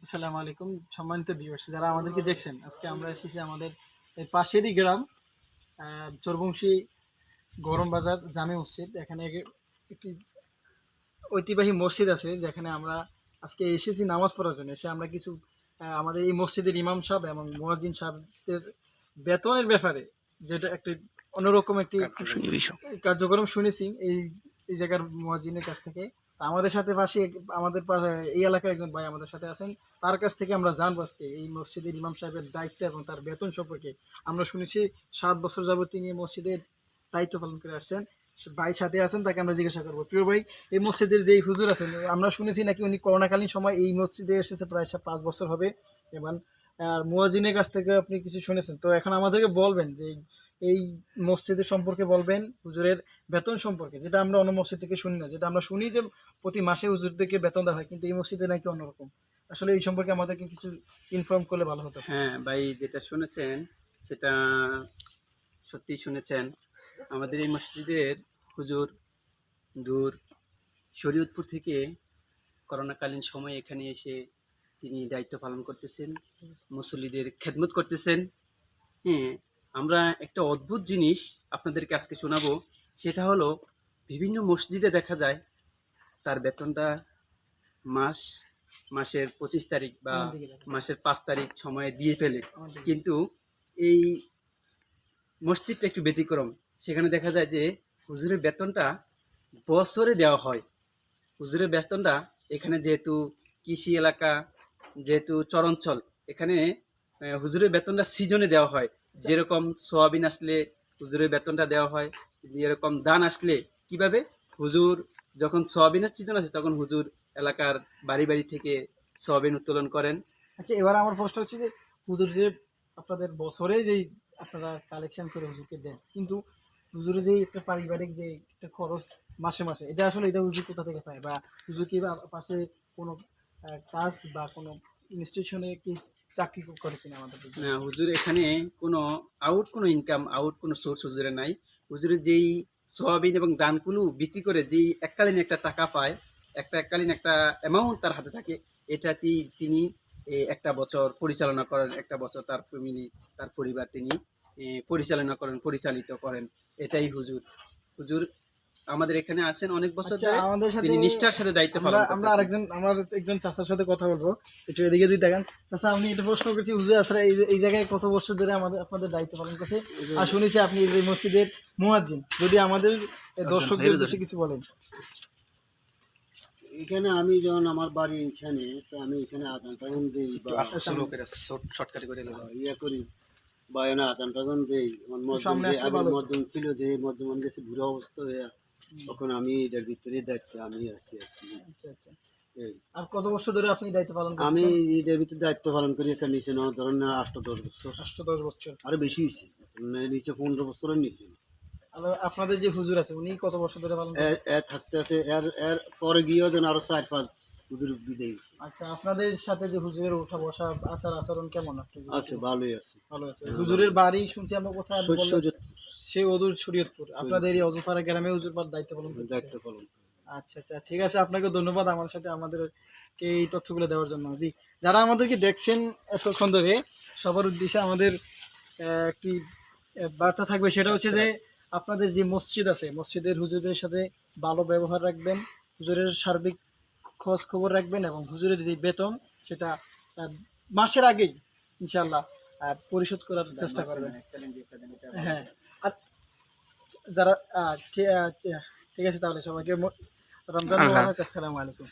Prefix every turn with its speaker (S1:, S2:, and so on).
S1: আসসালামু আলাইকুম সম্মানিত ভিউয়ার্স যারা আমাদেরকে দেখছেন। আজকে আমরা এসেছি আমাদের এই পাশেরই গ্রাম চরবংশী গরম বাজার জামে মসজিদ। এখানে একটি ঐতিহ্যবাহী মসজিদ আছে যেখানে আমরা আজকে এসেছি নামাজ পড়ার জন্য। এসে আমরা কিছু আমাদের এই মসজিদের ইমাম সাহেব এবং মুয়াজ্জিন সাহেবদের বেতনের ব্যাপারে যেটা একটি অন্যরকম একটি কার্যক্রম শুনেছি এই এই জায়গার মুয়াজ্জিনের কাছ থেকে। আমাদের সাথে পাশে আমাদের এই এলাকার একজন ভাই আমাদের সাথে আছেন, তার কাছ থেকে আমরা জানবো আজকে এই মসজিদের ইমাম সাহেবের দায়িত্ব এবং তার বেতন সম্পর্কে। আমরা শুনেছি 7 বছর যাবত তিনি এই মসজিদের দায়িত্ব পালন করে আসছেন। ভাই সাথে আছেন, তাকে আমরা জিজ্ঞাসা করবো। প্রিয় ভাই, এই মসজিদের যেই হুজুর আছেন, আমরা শুনেছি নাকি উনি করোনাকালীন সময় এই মসজিদে এসেছে, প্রায় 5 বছর হবে। এবং মুয়াজ্জিনের কাছ থেকে আপনি কিছু শুনেছেন, তো এখন আমাদেরকে বলবেন যে এই মসজিদের সম্পর্কে বলবেন, হুজুরের বেতন সম্পর্কে, যেটা আমরা অন্য মসজিদ থেকে শুনি না। যেটা আমরা শুনি যে প্রতি মাসে হুজুরদেরকে বেতন দেওয়া হয়, কিন্তু এই মসজিদে নাকি অন্যরকম। আসলে এই সম্পর্কে আমাদেরকে কিছু ইনফর্ম করলে ভালো হতো।
S2: হ্যাঁ ভাই, যেটা শুনেছেন সেটা সত্যি শুনেছেন। আমাদের এই মসজিদের হুজুর দূর শরীয়তপুর থেকে করোনাকালীন সময়ে এখানে এসে তিনি দায়িত্ব পালন করতেছেন, মুসল্লিদের খেদমত করতেছেন। হ্যাঁ, আমরা একটা অদ্ভুত জিনিস আপনাদেরকে আজকে শোনাবো। সেটা হলো, বিভিন্ন মসজিদে দেখা যায় তার বেতনটা মাসের 25 তারিখ বা মাসের 5 তারিখ সময়ে দিয়ে ফেলে, কিন্তু এই মসজিদটা একটু ব্যতিক্রম। সেখানে দেখা যায় যে হুজুরের বেতনটা বছরে দেওয়া হয়। হুজুরের বেতনটা এখানে যেহেতু কৃষি এলাকা, যেহেতু চরাঞ্চল, এখানে হুজুরের বেতনটা সিজনে দেওয়া হয়। যেরকম সোয়াবিন আসলে হুজুরের বেতনটা দেওয়া হয়, যেরকম ধান আসলে কিভাবে হুজুর যখন সোয়াবিনের সিজন আছে তখন হুজুর এলাকার বাড়ি বাড়ি থেকে সোয়াবিন উত্তোলন করেন।
S1: আচ্ছা, এবার আমার প্রশ্ন হচ্ছে যে হুজুর যে আপনাদের বছরে যেই আপনারা কালেকশন করে হুজুরকে দেন, কিন্তু হুজুরের যে একটা পারিবারিক যে একটা খরচ মাসে মাসে, এটা আসলে এটা হুজুর কোথা থেকে পায়? বা হুজুর কি পাশে কোনো কাজ বা কোনো ইনস্টিটিউশনে কি চাকরি করে কিনা আমাদের?
S2: না, হুজুর এখানে কোনো ইনকাম আউট কোনো সোর্স হুজুরের নাই। হুজুরের যেই সোয়াবিন এবং দানকুলু বিক্রি করে যেই এককালীন একটা টাকা পায়, এককালীন একটা অ্যামাউন্ট তার হাতে থাকে, এটাতেই তিনি একটা বছর পরিচালনা করেন, একটা বছর তার ফ্যামিলি, তার পরিবার তিনি পরিচালিত করেন। এটাই হুজুর। হুজুর আমাদের এখানে আছেন অনেক বছর ধরে,
S1: আমাদের সাথে
S2: তিনি নিষ্ঠার সাথে দায়িত্ব পালন
S1: আমরা
S2: করতেছেন।
S1: আমার একজন চাচার সাথে কথা বলবো, একটু এদিকে যদি দেখেন। চাচা, আপনি এটা প্রশ্ন করছি, হুজুর আসলে এই জায়গায় কত বছর ধরে আপনাদের দায়িত্ব পালন করছে? আর শুনেছি আপনি এই মসজিদের মুয়াজ্জিন, যদি আমাদের দর্শকদের উদ্দেশ্যে কিছু বলেন।
S3: এখানে আমি যখন আমার বাড়ি এখানে, তো আমি এখানে আদান টাদান দিই বা
S2: শর্টকাট করে
S3: ইয়ে করি, বা এনে আদান টাদান দিই। আগের মধ্যম ছিল, যে মধ্যম গেছে বুড়ো অবস্থা হয়ে, তখন আমি এটার ভিতরে দায়িত্বে আমি আছি আর কি। এই
S1: আর কত বছর ধরে আপনি দায়িত্ব পালন করছেন?
S3: আমি এটার ভিতরে দায়িত্ব পালন করি এখানে নিচে না, ধরেন 8-10 বছর।
S1: 8-10 বছর?
S3: আরো বেশি হয়েছে, নিচে 15 বছরের নিচে।
S1: আর আপনাদের যে হুজুর আছে, উনি কত বছর ধরে পালন করছেন?
S3: এর থাকতে আছে, এর পরে গিয়েও যেন আরো 4-5 হুজুর বিদায় হয়েছে।
S1: আচ্ছা, আপনাদের সাথে যে হুজুরের ওঠা বসা আচার আচরণ কেমন?
S3: আছে, ভালোই আছে।
S1: ভালো আছে। হুজুরের বাড়ি শুনছি আমরা কোথায়? সে অদূর শরীয়তপুর। আপনাদের এই অজপাড়া গ্রামে হুজুর দায়িত্ব পালন করছে। আচ্ছা আচ্ছা, ঠিক আছে, আপনাকে ধন্যবাদ আমার সাথে আমাদেরকে এই তথ্যগুলো দেওয়ার জন্য। জি, যারা আমাদেরকে দেখছেন এতক্ষণ ধরে, সবার উদ্দেশ্যে আমাদের একটি বার্তা থাকবে, সেটা হচ্ছে যে আপনাদের যে মসজিদ আছে, মসজিদের হুজুরদের সাথে ভালো ব্যবহার রাখবেন, হুজুরের সার্বিক খোঁজ খবর রাখবেন, এবং হুজুরের যে বেতন সেটা মাসের আগেই ইনশাল্লাহ পরিশোধ করার চেষ্টা করবেন। হ্যাঁ, আর যারা ঠিক আছে, তাহলে সবাইকে রমজান মুবারক। আসসালামু আলাইকুম।